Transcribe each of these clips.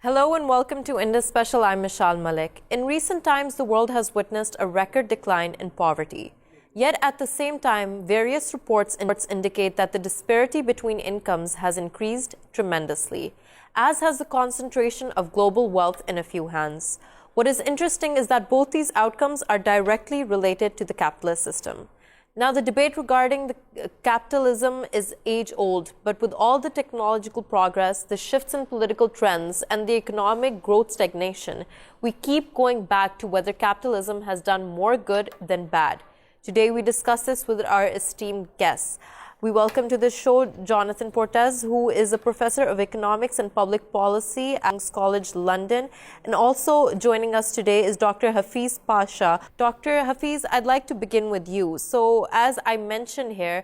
Hello and welcome to Indus Special. I'm Meshal Malik. In recent times, the world has witnessed a record decline in poverty. Yet at the same time, various reports indicate that the disparity between incomes has increased tremendously, as has the concentration of global wealth in a few hands. What is interesting is that both these outcomes are directly related to the capitalist system. Now, the debate regarding the capitalism is age-old, but with all the technological progress, the shifts in political trends, and the economic growth stagnation, we keep going back to whether capitalism has done more good than bad. Today, we discuss this with our esteemed guests. We welcome to the show Jonathan Portes, who is a professor of economics and public policy at King's College London. And also joining us today is Dr. Hafiz Pasha. Dr. Hafiz, I'd like to begin with you. So as I mentioned here,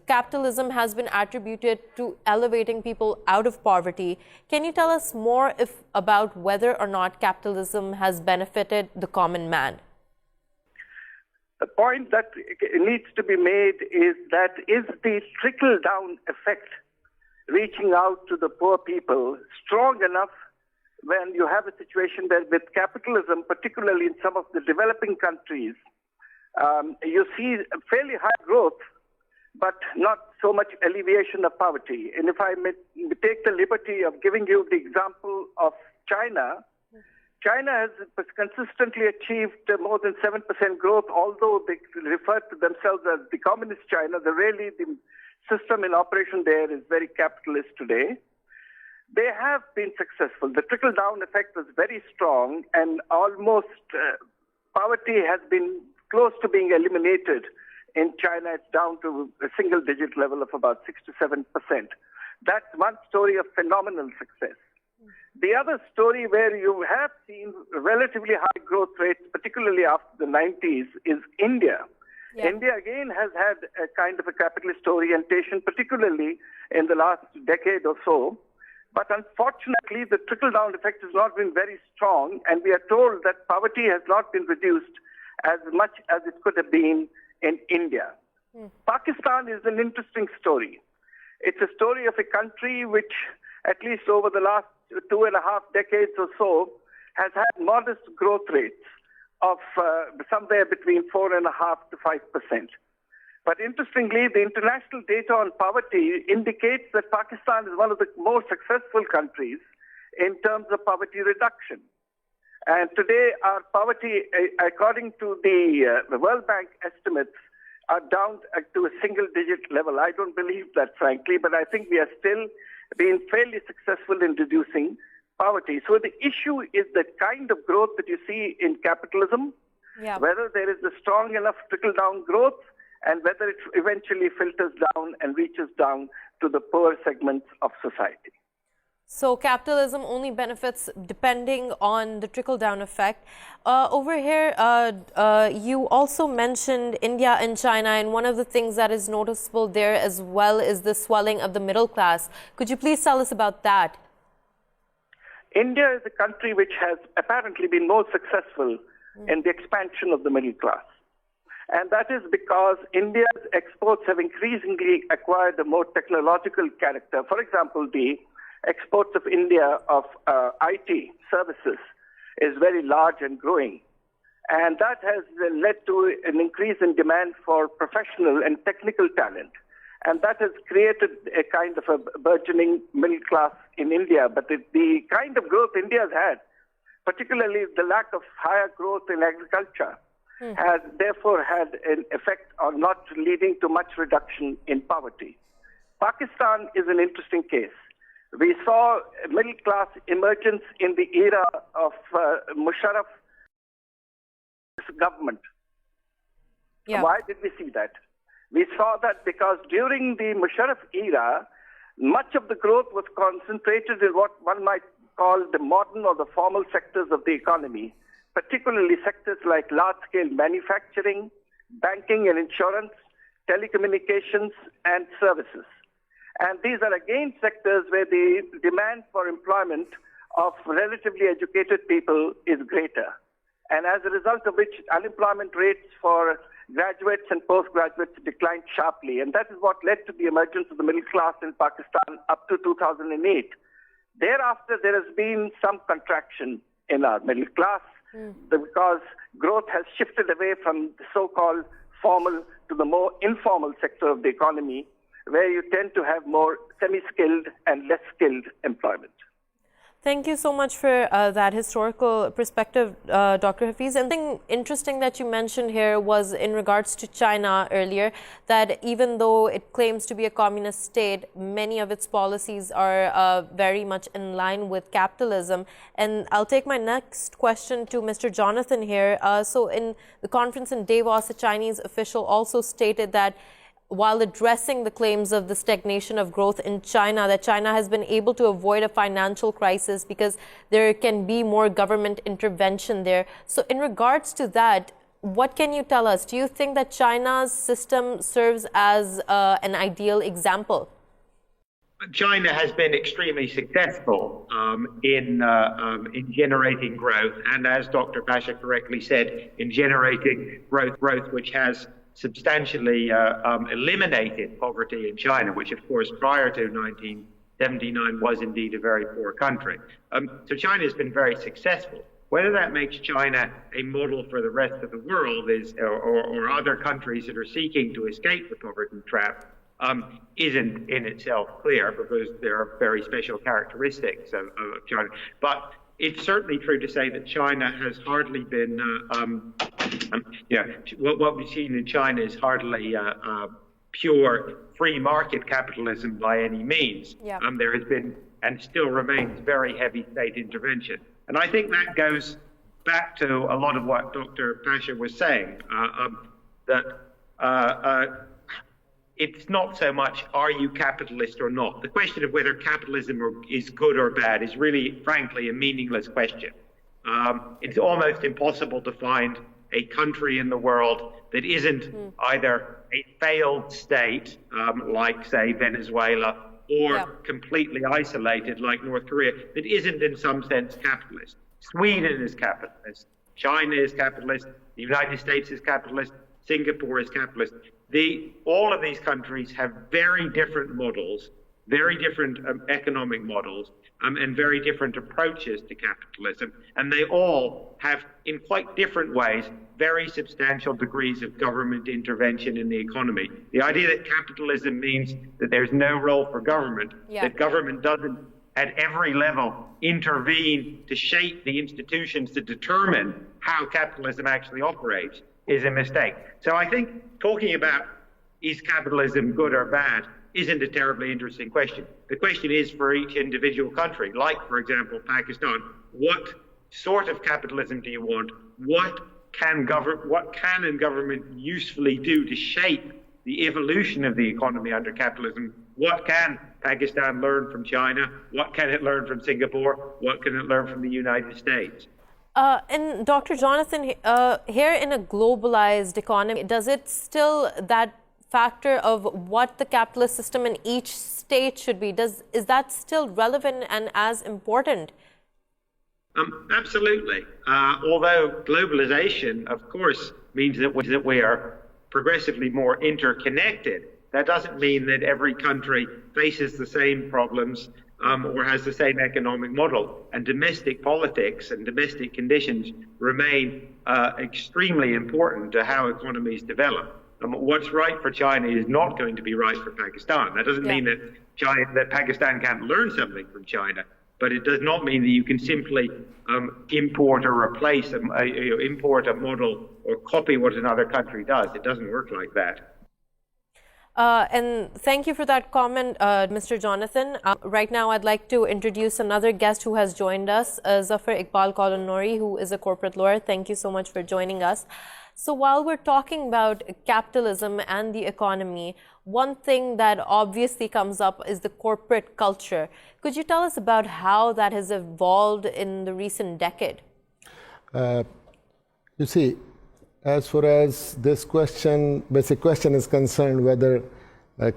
capitalism has been attributed to elevating people out of poverty. Can you tell us more about whether or not capitalism has benefited the common man? The point that needs to be made is the trickle-down effect reaching out to the poor people strong enough when you have a situation where with capitalism, particularly in some of the developing countries, you see fairly high growth, but not so much alleviation of poverty. And if I may take the liberty of giving you the example of China, China has consistently achieved more than 7% growth, although they refer to themselves as the communist China. The system in operation there is very capitalist today. They have been successful. The trickle-down effect was very strong, and almost poverty has been close to being eliminated. In China, it's down to a single-digit level of about 6 to 7%. That's one story of phenomenal success. The other story where you have seen relatively high growth rates, particularly after the 90s, is India. Yeah. India, again, has had a kind of a capitalist orientation, particularly in the last decade or so. But unfortunately, the trickle-down effect has not been very strong, and we are told that poverty has not been reduced as much as it could have been in India. Pakistan is an interesting story. It's a story of a country which, at least over the last 2.5 decades or so, has had modest growth rates of somewhere between 4.5% to 5%. But interestingly, the international data on poverty indicates that Pakistan is one of the more successful countries in terms of poverty reduction. And today, our poverty, according to the World Bank estimates, are down to a single-digit level. I don't believe that, frankly, but I think we are still being fairly successful in reducing poverty. So the issue is the kind of growth that you see in capitalism, whether there is a strong enough trickle-down growth, and whether it eventually filters down and reaches down to the poor segments of society. So capitalism only benefits depending on the trickle-down effect. Over here, you also mentioned India and China, and one of the things that is noticeable there as well is the swelling of the middle class. Could you please tell us about that? India is a country which has apparently been more successful in the expansion of the middle class. And that is because India's exports have increasingly acquired a more technological character. For example, the exports of India of IT services is very large and growing. And that has led to an increase in demand for professional and technical talent. And that has created a kind of a burgeoning middle class in India. But the kind of growth India has had, particularly the lack of higher growth in agriculture, has therefore had an effect on not leading to much reduction in poverty. Pakistan is an interesting case. We saw middle-class emergence in the era of Musharraf's government. Yeah. Why did we see that? We saw that because during the Musharraf era, much of the growth was concentrated in what one might call the modern or the formal sectors of the economy, particularly sectors like large-scale manufacturing, banking and insurance, telecommunications, and services. And these are again sectors where the demand for employment of relatively educated people is greater. And as a result of which, unemployment rates for graduates and postgraduates declined sharply. And that is what led to the emergence of the middle class in Pakistan up to 2008. Thereafter, there has been some contraction in our middle class because growth has shifted away from the so-called formal to the more informal sector of the economy, where you tend to have more semi-skilled and less skilled employment. Thank you so much for that historical perspective, Dr. Hafiz. And something interesting that you mentioned here was in regards to China earlier, that even though it claims to be a communist state, many of its policies are very much in line with capitalism. And I'll take my next question to Mr. Jonathan here. So in the conference in Davos, a Chinese official also stated that while addressing the claims of the stagnation of growth in China, that China has been able to avoid a financial crisis because there can be more government intervention there. So in regards to that, what can you tell us? Do you think that China's system serves as an ideal example? China has been extremely successful in generating growth, and as Dr. Pasha correctly said, in generating growth which has substantially eliminated poverty in China, which of course prior to 1979 was indeed a very poor country. So China has been very successful. Whether that makes China a model for the rest of the world or other countries that are seeking to escape the poverty trap isn't in itself clear, because there are very special characteristics of China. But it's certainly true to say that China has hardly been, what we've seen in China is hardly pure free market capitalism by any means. Yeah. There has been and still remains very heavy state intervention. And I think that goes back to a lot of what Dr. Pasha was saying, that it's not so much, are you capitalist or not? The question of whether capitalism is good or bad is really, frankly, a meaningless question. It's almost impossible to find a country in the world that isn't either a failed state, like, say, Venezuela, or completely isolated, like North Korea, that isn't in some sense capitalist. Sweden is capitalist. China is capitalist. The United States is capitalist. Singapore is capitalist. All of these countries have very different models, very different economic models, and very different approaches to capitalism. And they all have, in quite different ways, very substantial degrees of government intervention in the economy. The idea that capitalism means that there's no role for government, that government doesn't at every level intervene to shape the institutions to determine how capitalism actually operates, is a mistake. So I think talking about is capitalism good or bad isn't a terribly interesting question. The question is for each individual country, like, for example, Pakistan, what sort of capitalism do you want? What can government usefully do to shape the evolution of the economy under capitalism? What can Pakistan learn from China? What can it learn from Singapore? What can it learn from the United States? And Dr. Jonathan, here in a globalized economy, does it still, that factor of what the capitalist system in each state should be, is that still relevant and as important? Absolutely. Although globalization, of course, means that we are progressively more interconnected, that doesn't mean that every country faces the same problems or has the same economic model. And domestic politics and domestic conditions remain extremely important to how economies develop. What's right for China is not going to be right for Pakistan. That doesn't mean that Pakistan can't learn something from China, but it does not mean that you can simply import or replace, import a model or copy what another country does. It doesn't work like that. And thank you for that comment, Mr. Jonathan. Right now, I'd like to introduce another guest who has joined us, Zafar Iqbal Kalanauri, who is a corporate lawyer. Thank you so much for joining us. So while we're talking about capitalism and the economy, one thing that obviously comes up is the corporate culture. Could you tell us about how that has evolved in the recent decade? You see, as far as this basic question is concerned, whether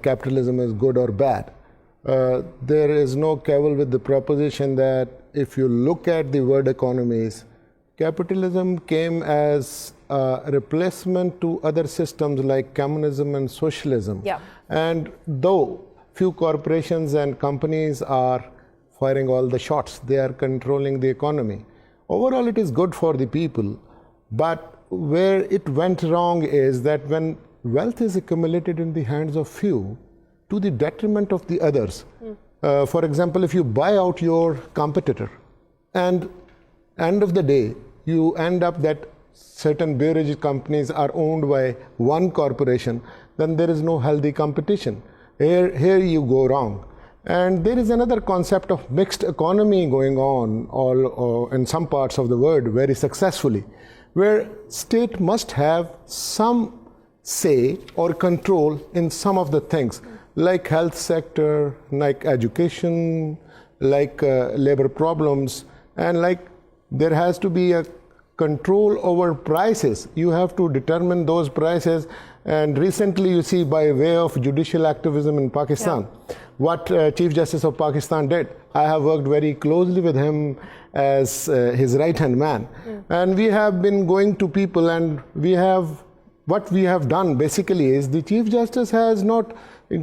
capitalism is good or bad, there is no cavil with the proposition that if you look at the world economies, capitalism came as a replacement to other systems like communism and socialism. Yeah. And though few corporations and companies are firing all the shots. They are controlling the economy. Overall, it is good for the people, but where it went wrong is that when wealth is accumulated in the hands of few to the detriment of the others. For example, if you buy out your competitor and end of the day, you end up that certain beverage companies are owned by one corporation, then there is no healthy competition. Here you go wrong. And there is another concept of mixed economy going on in some parts of the world very successfully, where state must have some say or control in some of the things, like health sector, like education, like labor problems, and like there has to be a control over prices. You have to determine those prices. And recently, you see, by way of judicial activism in Pakistan, what Chief Justice of Pakistan did. I have worked very closely with him as his right-hand man. And we have been going to people, and what we have done basically is the Chief Justice has not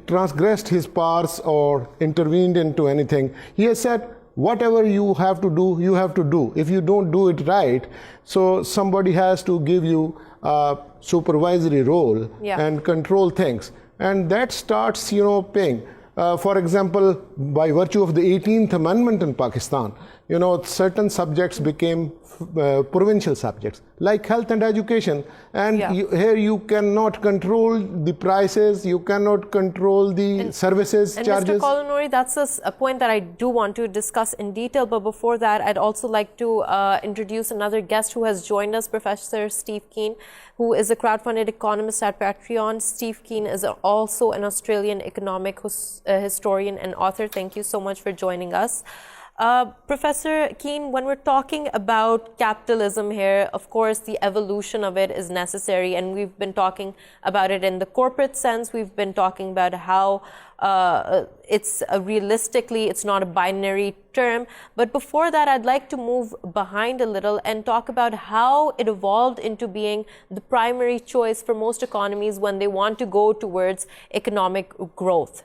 transgressed his powers or intervened into anything. He has said, whatever you have to do, you have to do. If you don't do it right, so somebody has to give you a supervisory role and control things. And that starts, paying. For example, by virtue of the 18th Amendment in Pakistan, certain subjects became provincial subjects, like health and education. And here you cannot control the prices, you cannot control the services charges. Mr. Kalanauri, that's a point that I do want to discuss in detail. But before that, I'd also like to introduce another guest who has joined us, Professor Steve Keen, who is a crowdfunded economist at Patreon. Steve Keen is also an Australian economic historian and author. Thank you so much for joining us. Professor Keen, when we're talking about capitalism here, of course, the evolution of it is necessary, and we've been talking about it in the corporate sense. We've been talking about how realistically, it's not a binary term. But before that, I'd like to move behind a little and talk about how it evolved into being the primary choice for most economies when they want to go towards economic growth.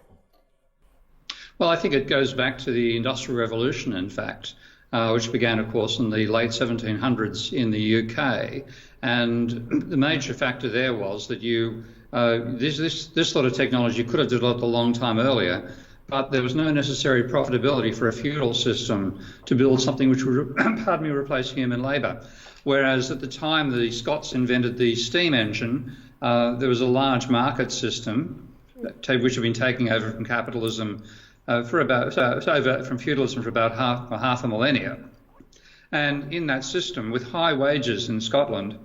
Well, I think it goes back to the Industrial Revolution, in fact, which began, of course, in the late 1700s in the UK. And the major factor there was that this sort of technology could have developed a long time earlier, but there was no necessary profitability for a feudal system to build something which would, replace human labour. Whereas at the time the Scots invented the steam engine, there was a large market system which had been taking over from capitalism from feudalism for about half a millennia. And in that system, with high wages in Scotland,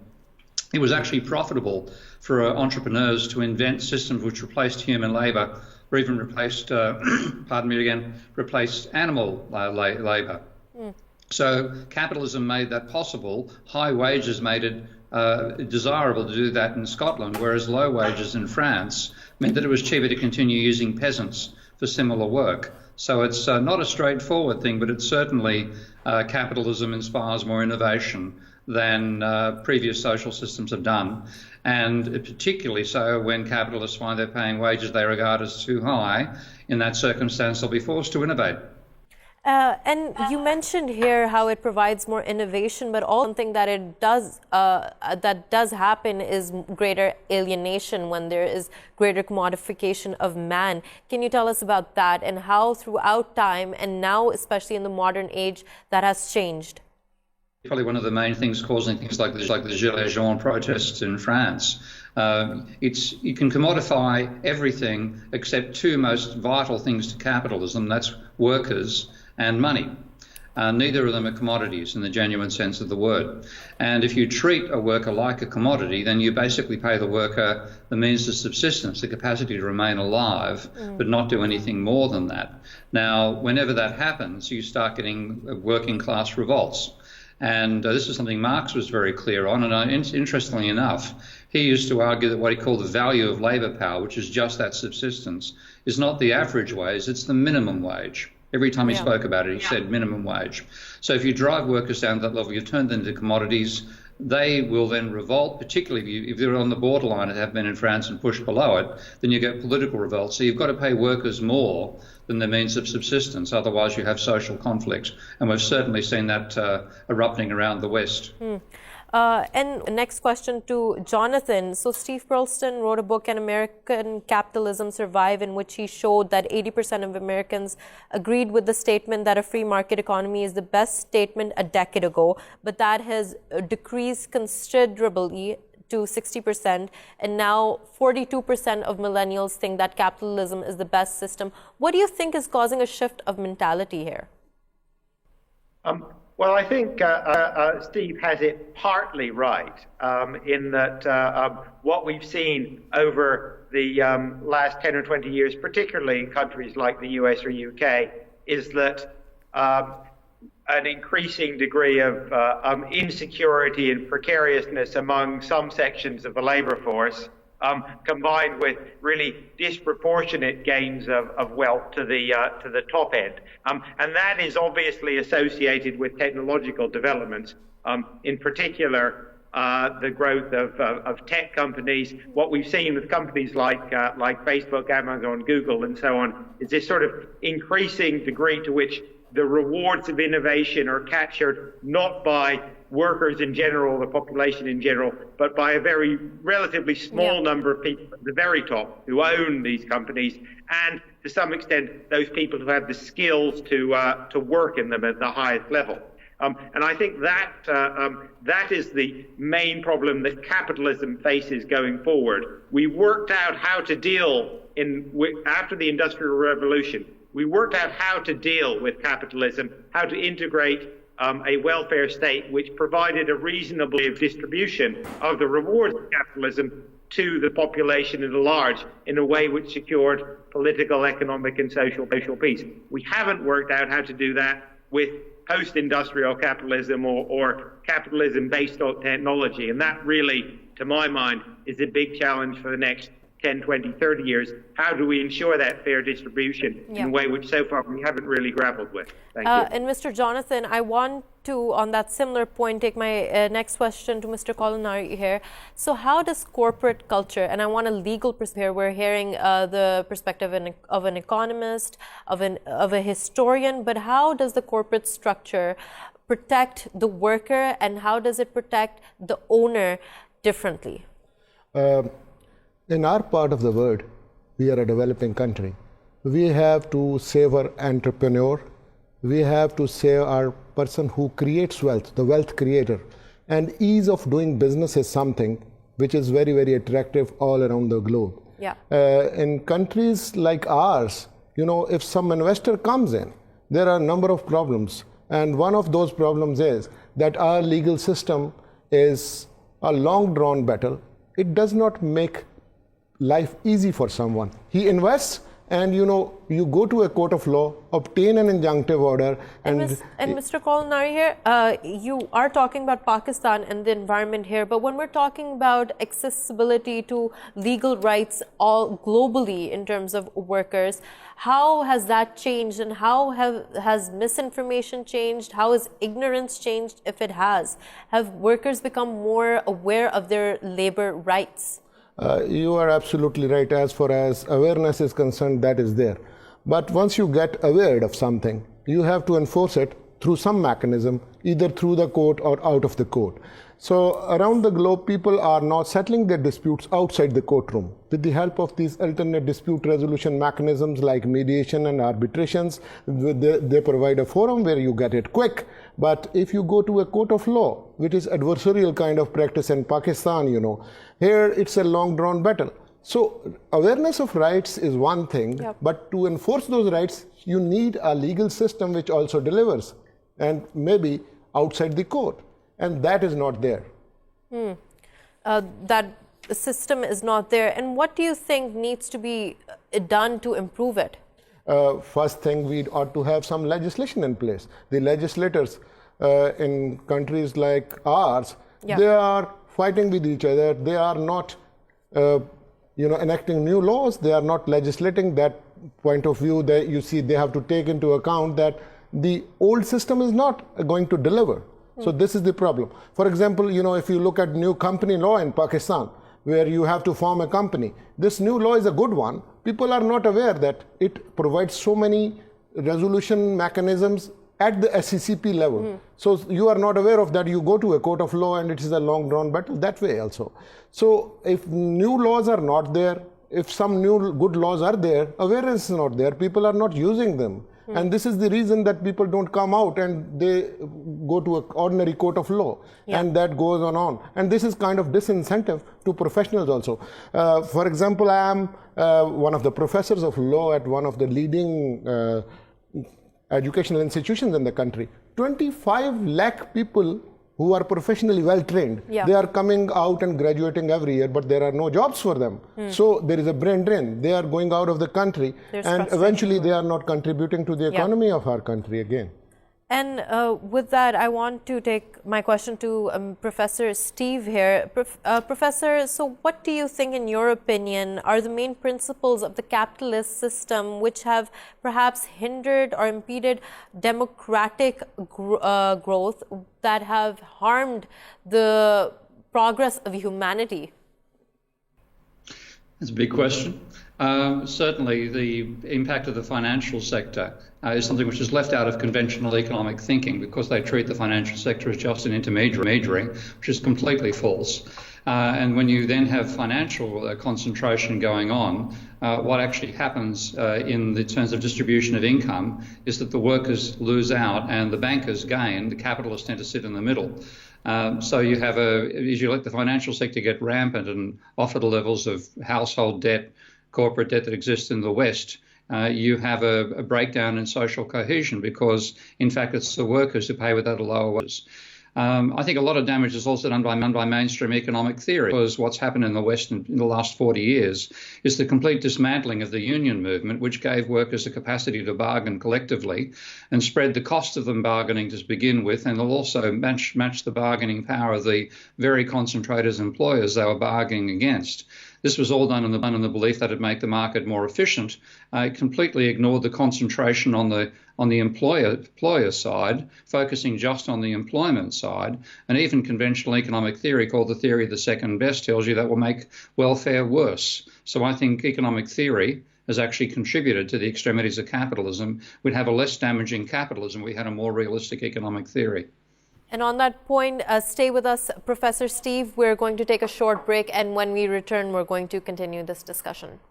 it was actually profitable for entrepreneurs to invent systems which replaced human labour, or even replaced animal labour. So capitalism made that possible. High wages made it desirable to do that in Scotland, whereas low wages in France meant that it was cheaper to continue using peasants for similar work. So it's not a straightforward thing, but it's certainly capitalism inspires more innovation than previous social systems have done. And particularly so when capitalists find they're paying wages they regard as too high. In that circumstance, they'll be forced to innovate. And you mentioned here how it provides more innovation, but also something that it does happen is greater alienation when there is greater commodification of man. Can you tell us about that and how throughout time and now, especially in the modern age, that has changed? Probably one of the main things causing things like the Gilets jaunes protests in France. You can commodify everything except two most vital things to capitalism. That's workers and money. Neither of them are commodities in the genuine sense of the word. And if you treat a worker like a commodity, then you basically pay the worker the means of subsistence, the capacity to remain alive, but not do anything more than that. Now, whenever that happens, you start getting working class revolts. And this is something Marx was very clear on. And interestingly enough, he used to argue that what he called the value of labour power, which is just that subsistence, is not the average wage, it's the minimum wage. Every time he spoke about it, he said minimum wage. So if you drive workers down to that level, you turn them into commodities, they will then revolt, particularly if they're on the borderline, as have been in France, and push below it, then you get political revolt. So you've got to pay workers more than their means of subsistence, otherwise you have social conflict. And we've certainly seen that erupting around the West. And next question to Jonathan. So Steve Pearlston wrote a book, Can American Capitalism Survive?, in which he showed that 80% of Americans agreed with the statement that a free market economy is the best statement a decade ago, but that has decreased considerably to 60%, and now 42% of millennials think that capitalism is the best system. What do you think is causing a shift of mentality here? Well, I think Steve has it partly right in that what we've seen over the last 10 or 20 years, particularly in countries like the US or UK, is that an increasing degree of insecurity and precariousness among some sections of the labor force, combined with really disproportionate gains of wealth to the top end. And that is obviously associated with technological developments, in particular the growth of tech companies. What we've seen with companies like Facebook, Amazon, Google, and so on, is this sort of increasing degree to which the rewards of innovation are captured not by workers in general, the population in general, but by a very relatively small number of people at the very top who own these companies, and to some extent those people who have the skills to work in them at the highest level. And I think that that is the main problem that capitalism faces going forward. We worked out how to deal after the Industrial Revolution. We worked out how to deal with capitalism, how to integrate a welfare state which provided a reasonable distribution of the rewards of capitalism to the population at large in a way which secured political, economic, and social peace. We haven't worked out how to do that with post-industrial capitalism or capitalism based on technology. And that really, to my mind, is a big challenge for the next 10, 20, 30 years. How do we ensure that fair distribution in a way which so far we haven't really grappled with? Thank you. And Mr. Jonathan, I want to, on that similar point, take my next question to Mr. Kalanauri here. So how does corporate culture, and I want a legal perspective here, we're hearing the perspective of an economist, of a historian, but how does the corporate structure protect the worker, and how does it protect the owner differently? In our part of the world, we are a developing country. We have to save our entrepreneur. We have to save our person who creates wealth, the wealth creator. And ease of doing business is something which is very, very attractive all around the globe. Yeah. In countries like ours, you know, if some investor comes in, there are a number of problems. And one of those problems is that our legal system is a long drawn battle. It does not make life easy for someone. He invests, and you know, you go to a court of law, obtain an injunctive order, and Mr. Kalanauri here, you are talking about Pakistan and the environment here, but when we're talking about accessibility to legal rights all globally in terms of workers, how has that changed, and how has misinformation changed? How has ignorance changed, if it has? Have workers become more aware of their labor rights? You are absolutely right. As far as awareness is concerned, that is there. But once you get aware of something, you have to enforce it through some mechanism, either through the court or out of the court. So around the globe, people are now settling their disputes outside the courtroom with the help of these alternate dispute resolution mechanisms like mediation and arbitrations. They provide a forum where you get it quick. But if you go to a court of law, which is adversarial kind of practice in Pakistan, you know, here it's a long drawn battle. So awareness of rights is one thing, but to enforce those rights, you need a legal system which also delivers, and maybe outside the court. And that is not there. That system is not there. And what do you think needs to be done to improve it? First thing, we ought to have some legislation in place. The legislators in countries like ours, they are fighting with each other. They are not enacting new laws. They are not legislating. That point of view, that you see, they have to take into account that the old system is not going to deliver. So this is the problem. For example, if you look at new company law in Pakistan, where you have to form a company, this new law is a good one. People are not aware that it provides so many resolution mechanisms at the SCCP level. So you are not aware of that. You go to a court of law and it is a long drawn battle that way also. So if new laws are not there, if some new good laws are there, awareness is not there, people are not using them. And this is the reason that people don't come out and they go to an ordinary court of law. And that goes on. And this is kind of disincentive to professionals also. For example, I am one of the professors of law at one of the leading educational institutions in the country. 25 lakh people who are professionally well trained, they are coming out and graduating every year, but there are no jobs for them. So there is a brain drain. They are going out of the country, and eventually they are not contributing to the economy of our country again. And with that, I want to take my question to Professor Steve here. Professor, so what do you think, in your opinion, are the main principles of the capitalist system which have perhaps hindered or impeded democratic growth, that have harmed the progress of humanity? That's a big question. Certainly, the impact of the financial sector is something which is left out of conventional economic thinking, because they treat the financial sector as just an intermediary, which is completely false. And when you then have financial concentration going on, what actually happens in the terms of distribution of income is that the workers lose out and the bankers gain. The capitalists tend to sit in the middle. So you have as you let the financial sector get rampant and offer the levels of household debt, corporate debt that exists in the West, you have a breakdown in social cohesion, because, in fact, it's the workers who pay without a lower wages. I think a lot of damage is also done by mainstream economic theory, because what's happened in the West in the last 40 years is the complete dismantling of the union movement, which gave workers the capacity to bargain collectively and spread the cost of them bargaining to begin with, and they'll also match the bargaining power of the very concentrated employers they were bargaining against. This was all done in the belief that it'd make the market more efficient. It completely ignored the concentration on the employer side, focusing just on the employment side. And even conventional economic theory, called the theory of the second best, tells you that will make welfare worse. So I think economic theory has actually contributed to the extremities of capitalism. We'd have a less damaging capitalism. We had a more realistic economic theory. And on that point, stay with us, Professor Steve. We're going to take a short break, and when we return, we're going to continue this discussion.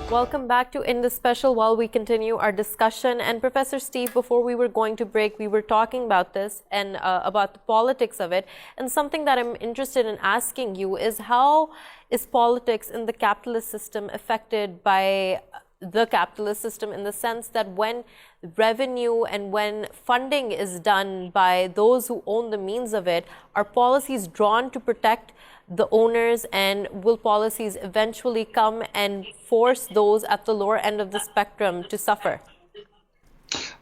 Welcome back to Indus Special while we continue our discussion. And Professor Steve, before we were going to break, we were talking about this and about the politics of it. And something that I'm interested in asking you is, how is politics in the capitalist system affected by the capitalist system, in the sense that when revenue and when funding is done by those who own the means of it, are policies drawn to protect the owners, and will policies eventually come and force those at the lower end of the spectrum to suffer?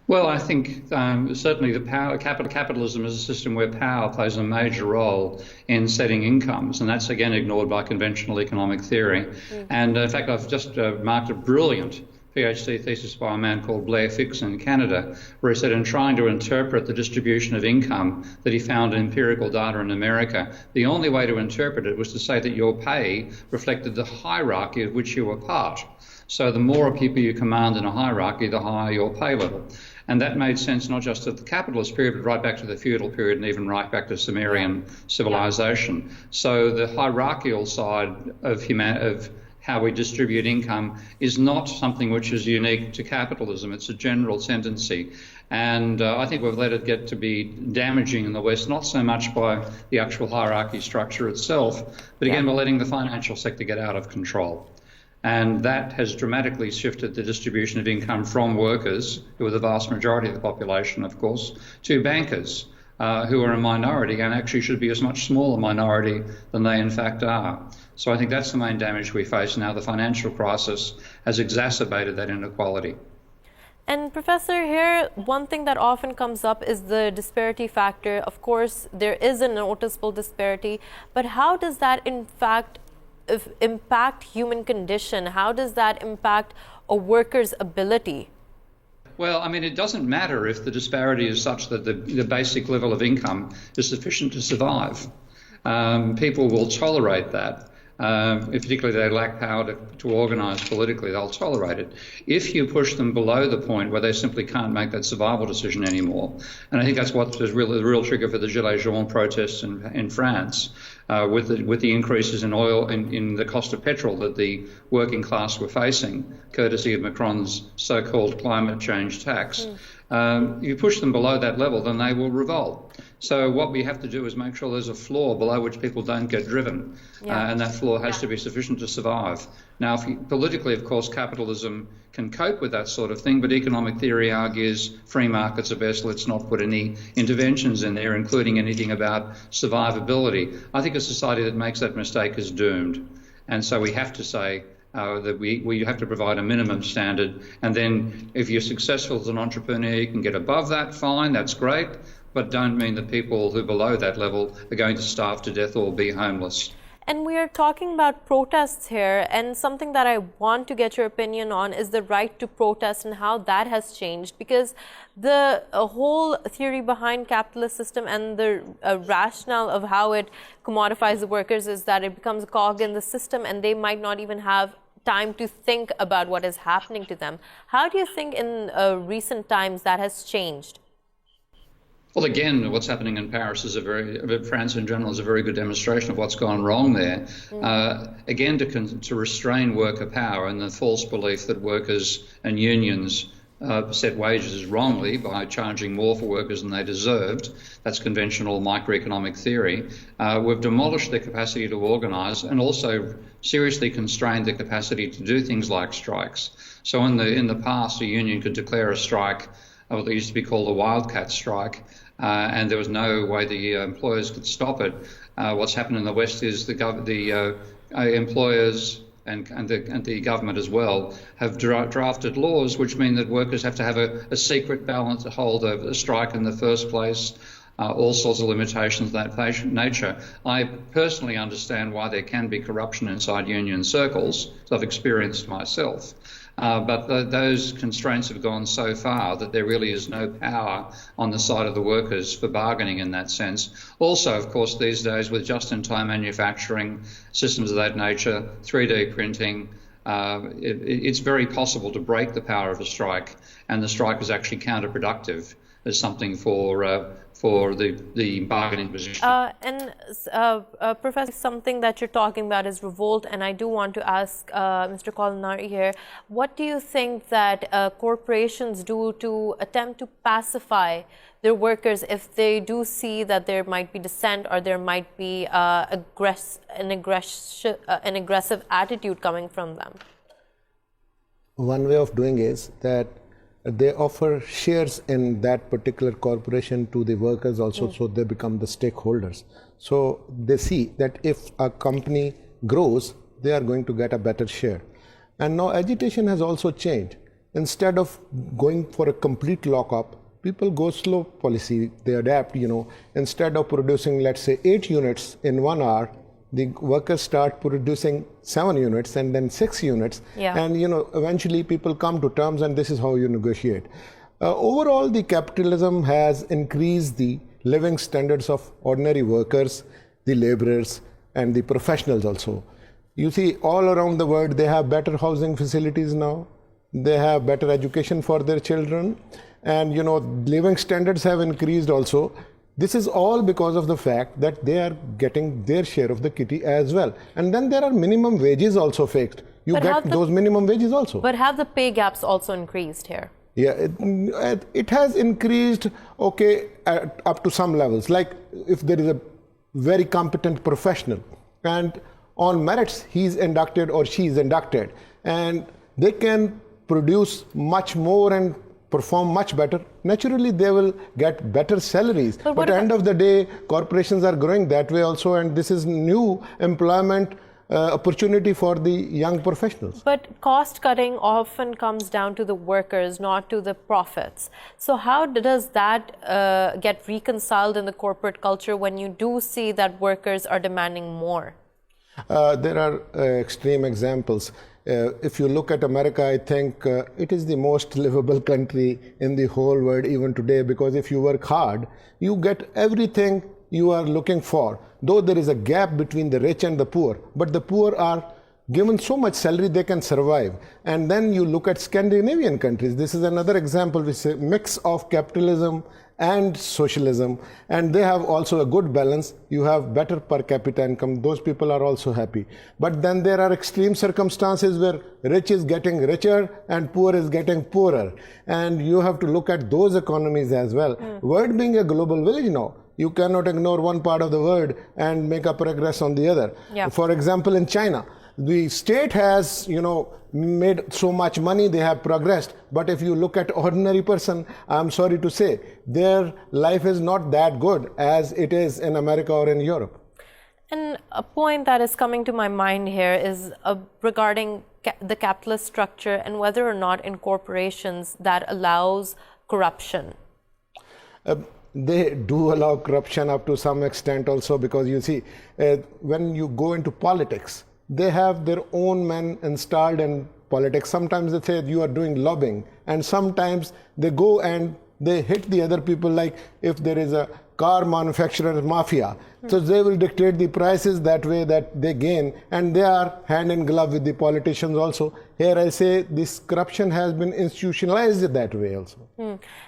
Well, I think certainly the capitalism is a system where power plays a major role in setting incomes, and that's again ignored by conventional economic theory. And in fact, I've just marked a brilliant PhD thesis by a man called Blair Fix in Canada, where he said, in trying to interpret the distribution of income that he found in empirical data in America, the only way to interpret it was to say that your pay reflected the hierarchy of which you were part. So the more people you command in a hierarchy, the higher your pay level. And that made sense not just at the capitalist period, but right back to the feudal period and even right back to Sumerian civilization. So the hierarchical side of how we distribute income is not something which is unique to capitalism. It's a general tendency. And I think we've let it get to be damaging in the West, not so much by the actual hierarchy structure itself, but again, by letting the financial sector get out of control. And that has dramatically shifted the distribution of income from workers, who are the vast majority of the population, of course, to bankers, who are a minority and actually should be a much smaller minority than they in fact are. So I think that's the main damage we face now. The financial crisis has exacerbated that inequality. And Professor, here, one thing that often comes up is the disparity factor. Of course, there is a noticeable disparity, but how does that in fact impact human condition? How does that impact a worker's ability? Well, I mean, it doesn't matter if the disparity is such that the basic level of income is sufficient to survive. People will tolerate that. If particularly they lack power to organise politically, they'll tolerate it. If you push them below the point where they simply can't make that survival decision anymore, and I think that's what was really the real trigger for the Gilets jaunes protests in France, with the increases in oil in the cost of petrol that the working class were facing, courtesy of Macron's so-called climate change tax. You push them below that level, then they will revolt. So what we have to do is make sure there's a floor below which people don't get driven, and that floor has to be sufficient to survive. Now, politically, of course, capitalism can cope with that sort of thing, but economic theory argues free markets are best. Let's not put any interventions in there, including anything about survivability. I think a society that makes that mistake is doomed, and so we have to say that we have to provide a minimum standard, and then if you're successful as an entrepreneur, you can get above that, fine, that's great, but don't mean that people who are below that level are going to starve to death or be homeless. And we are talking about protests here, and something that I want to get your opinion on is the right to protest and how that has changed, because the whole theory behind capitalist system and the rationale of how it commodifies the workers is that it becomes a cog in the system and they might not even have time to think about what is happening to them. How do you think in recent times that has changed? Well, again, what's happening in Paris is France in general is a very good demonstration of what's gone wrong there. Again, to restrain worker power and the false belief that workers and unions set wages wrongly by charging more for workers than they deserved. That's conventional microeconomic theory. We've demolished their capacity to organise and also seriously constrained their capacity to do things like strikes. So in the past, a union could declare a strike, what used to be called a wildcat strike, and there was no way the employers could stop it. What's happened in the West is the employers and the government as well have drafted laws which mean that workers have to have a secret balance to hold a strike in the first place, all sorts of limitations of that nature. I personally understand why there can be corruption inside union circles, as I've experienced myself. But those constraints have gone so far that there really is no power on the side of the workers for bargaining in that sense. Also, of course, these days with just-in-time manufacturing, systems of that nature, 3D printing, it's very possible to break the power of a strike, and the strike is actually counterproductive as something for the bargaining position. Professor, something that you're talking about is revolt, and I do want to ask Mr. Kalanauri here, what do you think that corporations do to attempt to pacify their workers if they do see that there might be dissent or there might be an aggressive attitude coming from them? One way of doing is that they offer shares in that particular corporation to the workers also, so they become the stakeholders. So they see that if a company grows, they are going to get a better share. And now agitation has also changed. Instead of going for a complete lockup, people go slow policy, they adapt, Instead of producing, let's say, 8 units in 1 hour, the workers start producing 7 units and then 6 units. And, eventually people come to terms, and this is how you negotiate. Overall, the capitalism has increased the living standards of ordinary workers, the laborers, and the professionals also. You see, all around the world, they have better housing facilities now. They have better education for their children. And, living standards have increased also. This is all because of the fact that they are getting their share of the kitty as well. And then there are minimum wages also fixed. You get those minimum wages also. But have the pay gaps also increased here? Yeah, it has increased, up to some levels. Like if there is a very competent professional and on merits he is inducted or she is inducted, and they can produce much more and perform much better, naturally they will get better salaries. But at the end of the day, corporations are growing that way also, and this is new employment opportunity for the young professionals. But cost cutting often comes down to the workers, not to the profits. So how does that get reconciled in the corporate culture when you do see that workers are demanding more? There are extreme examples. If you look at America, I think it is the most livable country in the whole world even today, because if you work hard, you get everything you are looking for. Though there is a gap between the rich and the poor, but the poor are given so much salary they can survive. And then you look at Scandinavian countries. This is another example, which is a mix of capitalism and socialism, and they have also a good balance. You have better per capita income. Those people are also happy. But then there are extreme circumstances where rich is getting richer and poor is getting poorer. And you have to look at those economies as well. World being a global village now, you cannot ignore one part of the world and make a progress on the other. Yeah. For example, in China, the state has, made so much money, they have progressed. But if you look at ordinary person, I'm sorry to say, their life is not that good as it is in America or in Europe. And a point that is coming to my mind here is regarding the capitalist structure and whether or not in corporations that allows corruption. They do allow corruption up to some extent also, because you see, when you go into politics, they have their own men installed in politics. Sometimes they say you are doing lobbying, and sometimes they go and they hit the other people, like if there is a car manufacturer mafia. So they will dictate the prices that way that they gain, and they are hand in glove with the politicians also. Here I say this corruption has been institutionalized that way also.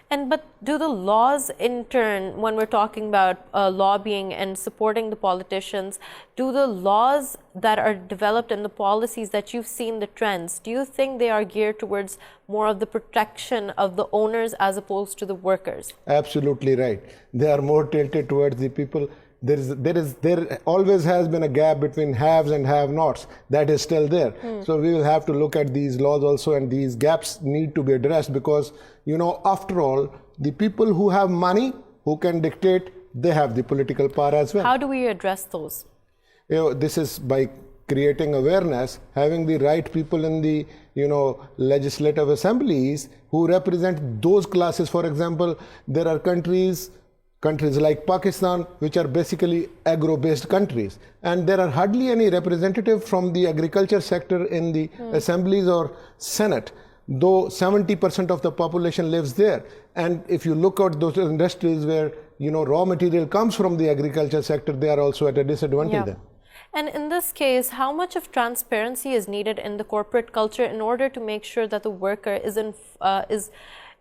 But do the laws in turn, when we're talking about lobbying and supporting the politicians, do the laws that are developed and the policies that you've seen, the trends, do you think they are geared towards more of the protection of the owners as opposed to the workers? Absolutely right. They are more tilted towards the people. There always has been a gap between haves and have-nots. That is still there. So we will have to look at these laws also, and these gaps need to be addressed, because, after all, the people who have money, who can dictate, they have the political power as well. How do we address those? This is by creating awareness, having the right people in the, legislative assemblies who represent those classes. For example, there are countries like Pakistan, which are basically agro-based countries, and there are hardly any representative from the agriculture sector in the assemblies or Senate, though 70% of the population lives there. And if you look at those industries where, raw material comes from the agriculture sector, they are also at a disadvantage then. And in this case, how much of transparency is needed in the corporate culture in order to make sure that the worker is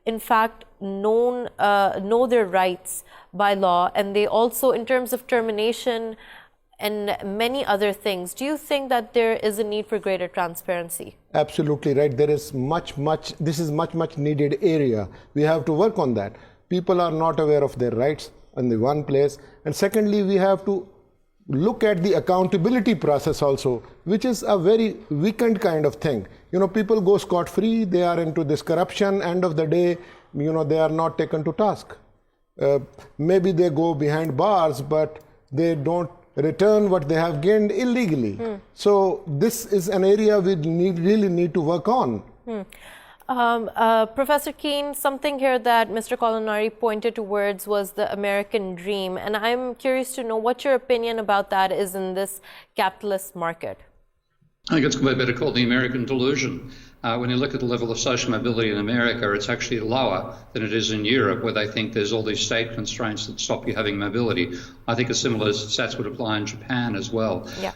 in fact know their rights by law, and they also, in terms of termination and many other things, do you think that there is a need for greater transparency? Absolutely right. There is this is much needed area. We have to work on that. People are not aware of their rights in the one place. And secondly, we have to look at the accountability process also, which is a very weakened kind of thing. People go scot-free, they are into this corruption, end of the day, they are not taken to task. Maybe they go behind bars, but they don't return what they have gained illegally. So this is an area we really need to work on. Professor Keene, something here that Mr. Kalanauri pointed towards was the American dream, and I'm curious to know what your opinion about that is in this capitalist market. I think it's better called the American delusion. When you look at the level of social mobility in America, it's actually lower than it is in Europe, where they think there's all these state constraints that stop you having mobility. I think a similar stats would apply in Japan as well. Yeah.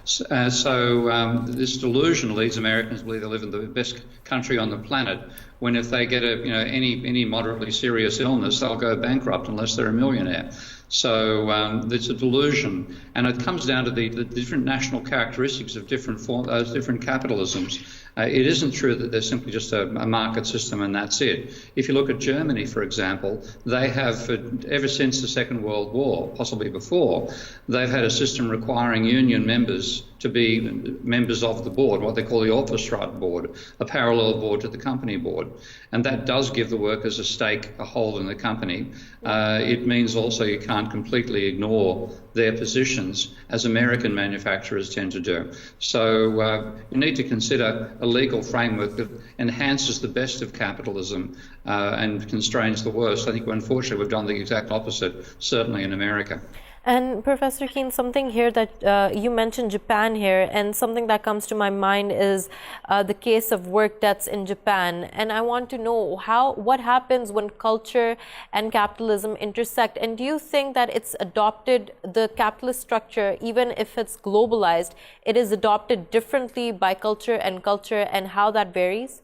So this delusion leads Americans to believe they live in the best country on the planet, when if they get any moderately serious illness, they'll go bankrupt unless they're a millionaire. So it's a delusion, and it comes down to the different national characteristics of different capitalisms. It isn't true that there's simply just a market system and that's it. If you look at Germany, for example, they have, ever since the Second World War, possibly before, they've had a system requiring union members to be members of the board, what they call the Aufsichtsrat board, a parallel board to the company board. And that does give the workers a stake, a hold in the company. It means also you can't completely ignore their positions, as American manufacturers tend to do. So you need to consider a legal framework that enhances the best of capitalism and constrains the worst. I think, unfortunately, we've done the exact opposite, certainly in America. And Professor Keen, something here that you mentioned Japan here, and something that comes to my mind is the case of work deaths in Japan. And I want to know what happens when culture and capitalism intersect. And do you think that it's adopted, the capitalist structure, even if it's globalized, it is adopted differently by culture, and how that varies?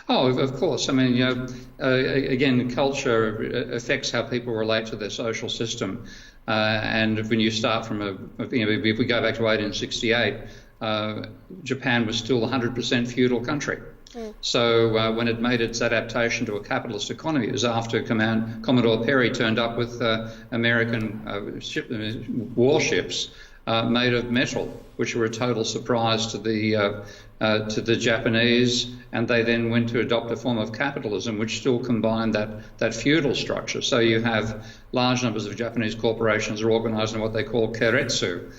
Oh, of course. I mean, again, culture affects how people relate to their social system. And when you start from if we go back to 1868, Japan was still a 100% feudal country. So when it made its adaptation to a capitalist economy, it was after Commodore Perry turned up with American warships made of metal, which were a total surprise to the Japanese, and they then went to adopt a form of capitalism which still combined that feudal structure. So you have large numbers of Japanese corporations are organised in what they call keiretsu,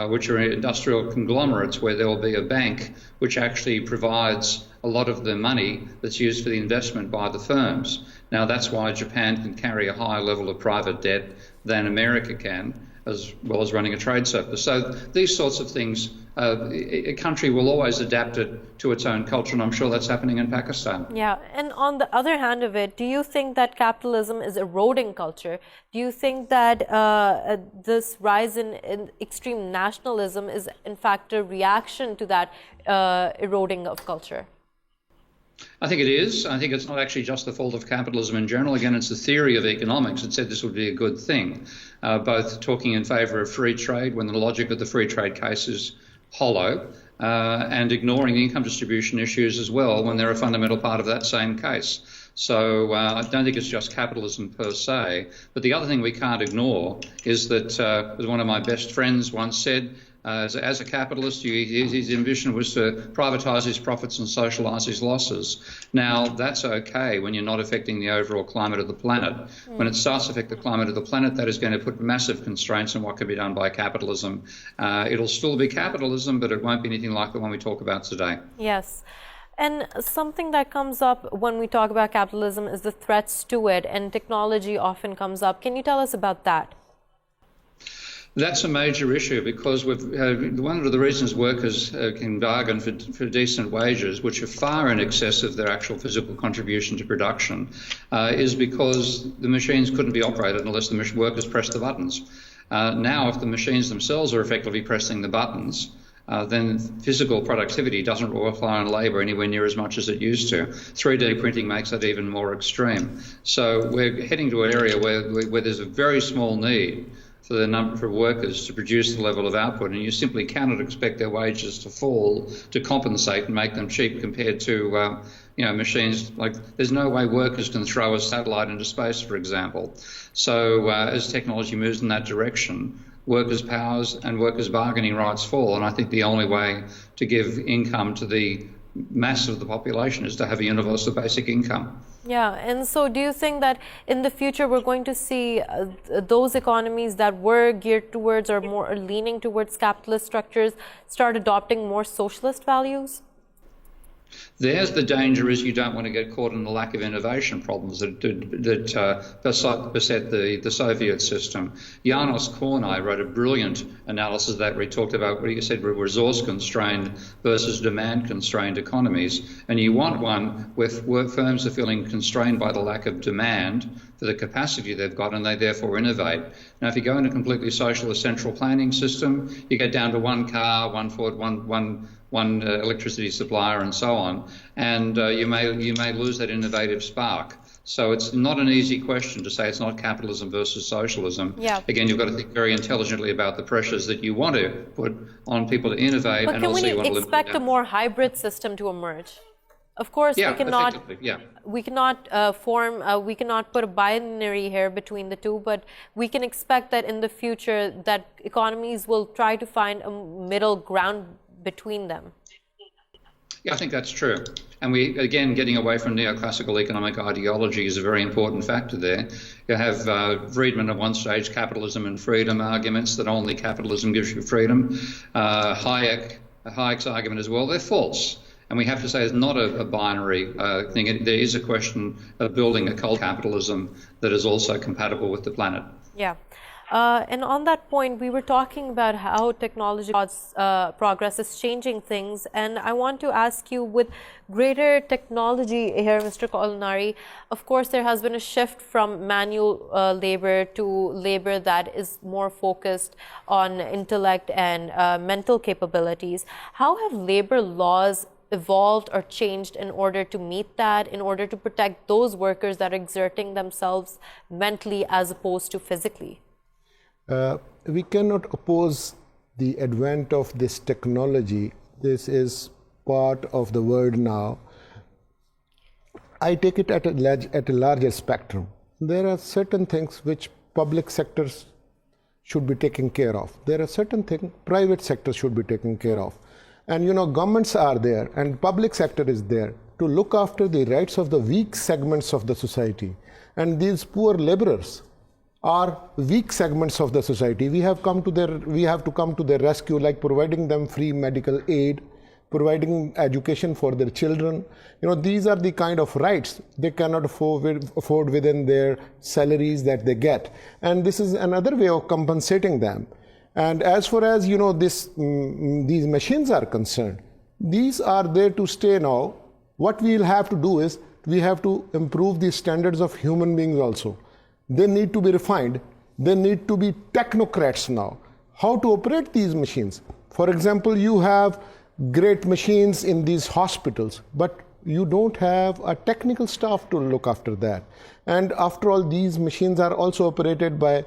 which are industrial conglomerates where there will be a bank which actually provides a lot of the money that's used for the investment by the firms. Now that's why Japan can carry a higher level of private debt than America can, as well as running a trade surplus. So these sorts of things, a country will always adapt it to its own culture, and I'm sure that's happening in Pakistan. Yeah, and on the other hand of it, do you think that capitalism is eroding culture? Do you think that this rise in extreme nationalism is in fact a reaction to that eroding of culture? I think it is. I think it's not actually just the fault of capitalism in general. Again, it's the theory of economics that said this would be a good thing, both talking in favour of free trade when the logic of the free trade case is hollow, and ignoring the income distribution issues as well when they're a fundamental part of that same case. So I don't think it's just capitalism per se. But the other thing we can't ignore is that, as one of my best friends once said, as a capitalist, his ambition was to privatise his profits and socialise his losses. Now, that's okay when you're not affecting the overall climate of the planet. When it starts to affect the climate of the planet, that is going to put massive constraints on what can be done by capitalism. It'll still be capitalism, but it won't be anything like the one we talk about today. Yes. And something that comes up when we talk about capitalism is the threats to it, and technology often comes up. Can you tell us about that? That's a major issue because one of the reasons workers can bargain for decent wages, which are far in excess of their actual physical contribution to production, is because the machines couldn't be operated unless the workers pressed the buttons. Now, if the machines themselves are effectively pressing the buttons, then physical productivity doesn't rely on labour anywhere near as much as it used to. 3D printing makes that even more extreme. So we're heading to an area where there's a very small need for the number of workers to produce the level of output, and you simply cannot expect their wages to fall to compensate and make them cheap compared to machines. Like, there's no way workers can throw a satellite into space, for example. So as technology moves in that direction, workers' powers and workers' bargaining rights fall, and I think the only way to give income to the mass of the population is to have a universal basic income. Yeah, and so do you think that in the future we're going to see those economies that were geared towards or more leaning towards capitalist structures start adopting more socialist values? There's the danger is you don't want to get caught in the lack of innovation problems that beset the Soviet system. Janos Kornai wrote a brilliant analysis of that where he talked about what he said were resource-constrained versus demand-constrained economies. And you want one where firms are feeling constrained by the lack of demand for the capacity they've got, and they therefore innovate. Now, if you go in a completely socialist central planning system, you get down to one car, one Ford, one electricity supplier, and so on, and you may lose that innovative spark. So it's not an easy question to say it's not capitalism versus socialism. Yeah. Again, you've got to think very intelligently about the pressures that you want to put on people to innovate, but and also you want to expect a more hybrid system to emerge? Of course, we cannot put a binary here between the two, but we can expect that in the future that economies will try to find a middle ground between them. Yeah, I think that's true. And we, again, getting away from neoclassical economic ideology is a very important factor there. You have Friedman at one stage, capitalism and freedom arguments that only capitalism gives you freedom. Hayek's argument as well, they're false. And we have to say it's not a binary thing. There is a question of building a culture of capitalism that is also compatible with the planet. Yeah. And on that point, we were talking about how technology progress is changing things. And I want to ask you, with greater technology here, Mr. Kalanauri, of course, there has been a shift from manual labor to labor that is more focused on intellect and mental capabilities. How have labor laws evolved or changed in order to meet that, in order to protect those workers that are exerting themselves mentally as opposed to physically? We cannot oppose the advent of this technology. This is part of the world now. I take it at a larger spectrum. There are certain things which public sectors should be taking care of. There are certain things private sector should be taking care of. And governments are there and public sector is there to look after the rights of the weak segments of the society. And these poor laborers are weak segments of the society. We have to come to their rescue, like providing them free medical aid, providing education for their children. These are the kind of rights they cannot afford within their salaries that they get. And this is another way of compensating them. And as far as these machines are concerned, these are there to stay now. What we will have to do is we have to improve the standards of human beings also. They need to be refined. They need to be technocrats now. How to operate these machines? For example, you have great machines in these hospitals, but you don't have a technical staff to look after that. And after all, these machines are also operated by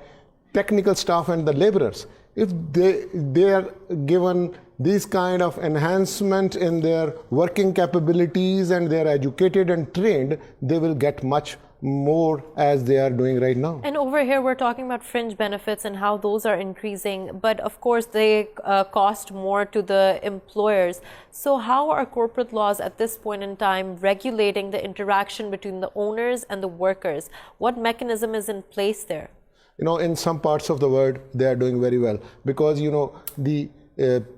technical staff and the laborers. If they are given this kind of enhancement in their working capabilities and they are educated and trained, they will get much more as they are doing right now. And over here we're talking about fringe benefits and how those are increasing, but of course they cost more to the employers. So how are corporate laws at this point in time regulating the interaction between the owners and the workers? What mechanism is in place there? In some parts of the world they are doing very well, because the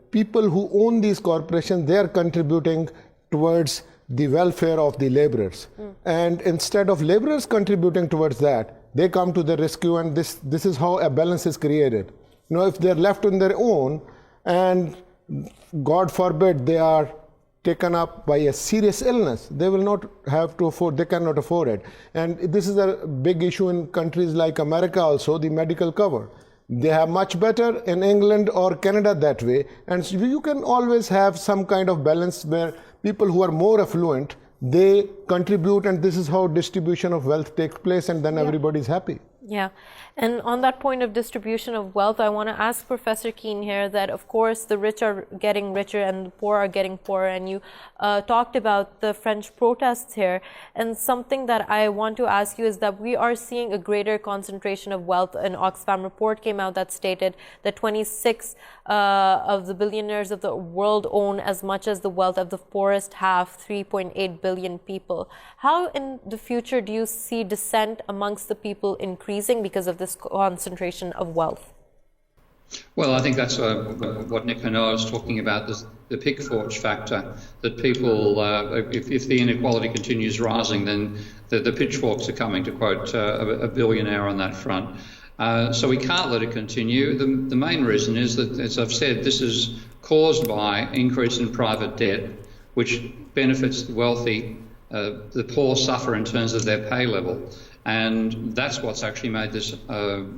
people who own these corporations, they are contributing towards the welfare of the laborers. And instead of laborers contributing towards that, they come to the rescue, and this is how a balance is created. If they're left on their own and God forbid they are taken up by a serious illness, they will not have to afford, they cannot afford it. And this is a big issue in countries like America also, the medical cover. They have much better in England or Canada that way. And so you can always have some kind of balance where people who are more affluent, they contribute, and this is how distribution of wealth takes place, and then everybody's happy. Yeah. And on that point of distribution of wealth, I want to ask Professor Keen here that, of course, the rich are getting richer and the poor are getting poorer. And you talked about the French protests here. And something that I want to ask you is that we are seeing a greater concentration of wealth. An Oxfam report came out that stated that 26 of the billionaires of the world own as much as the wealth of the poorest half, 3.8 billion people. How in the future do you see dissent amongst the people increasing because of this concentration of wealth? Well, I think that's what Nick Hanoa was talking about, the Pickforge factor, that people, if the inequality continues rising, then the pitchforks are coming, to quote a billionaire on that front. So we can't let it continue. The main reason is that, as I've said, this is caused by increase in private debt, which benefits the wealthy. The poor suffer in terms of their pay level. And that's what's actually made this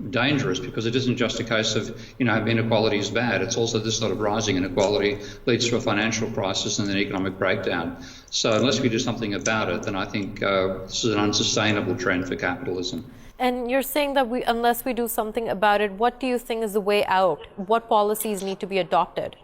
dangerous, because it isn't just a case of, inequality is bad. It's also this sort of rising inequality leads to a financial crisis and an economic breakdown. So unless we do something about it, then I think this is an unsustainable trend for capitalism. And you're saying that unless we do something about it, what do you think is the way out? What policies need to be adopted?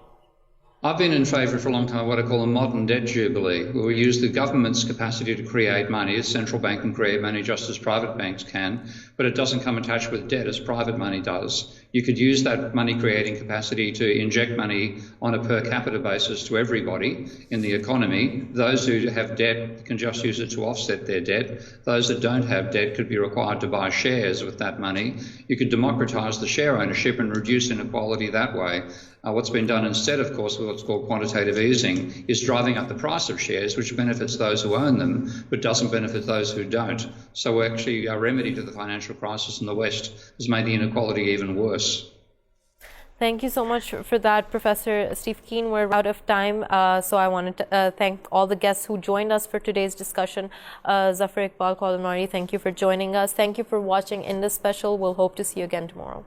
I've been in favour for a long time of what I call a modern debt jubilee, where we use the government's capacity to create money, as central bank can create money just as private banks can, but it doesn't come attached with debt as private money does. You could use that money creating capacity to inject money on a per capita basis to everybody in the economy. Those who have debt can just use it to offset their debt. Those that don't have debt could be required to buy shares with that money. You could democratise the share ownership and reduce inequality that way. What's been done instead, of course, with what's called quantitative easing, is driving up the price of shares, which benefits those who own them, but doesn't benefit those who don't. So actually, our remedy to the financial crisis in the West has made the inequality even worse. Thank you so much for that, Professor Steve Keen. We're out of time, so I wanted to thank all the guests who joined us for today's discussion. Zafar Iqbal Kalanauri, thank you for joining us. Thank you for watching Indus Special. We'll hope to see you again tomorrow.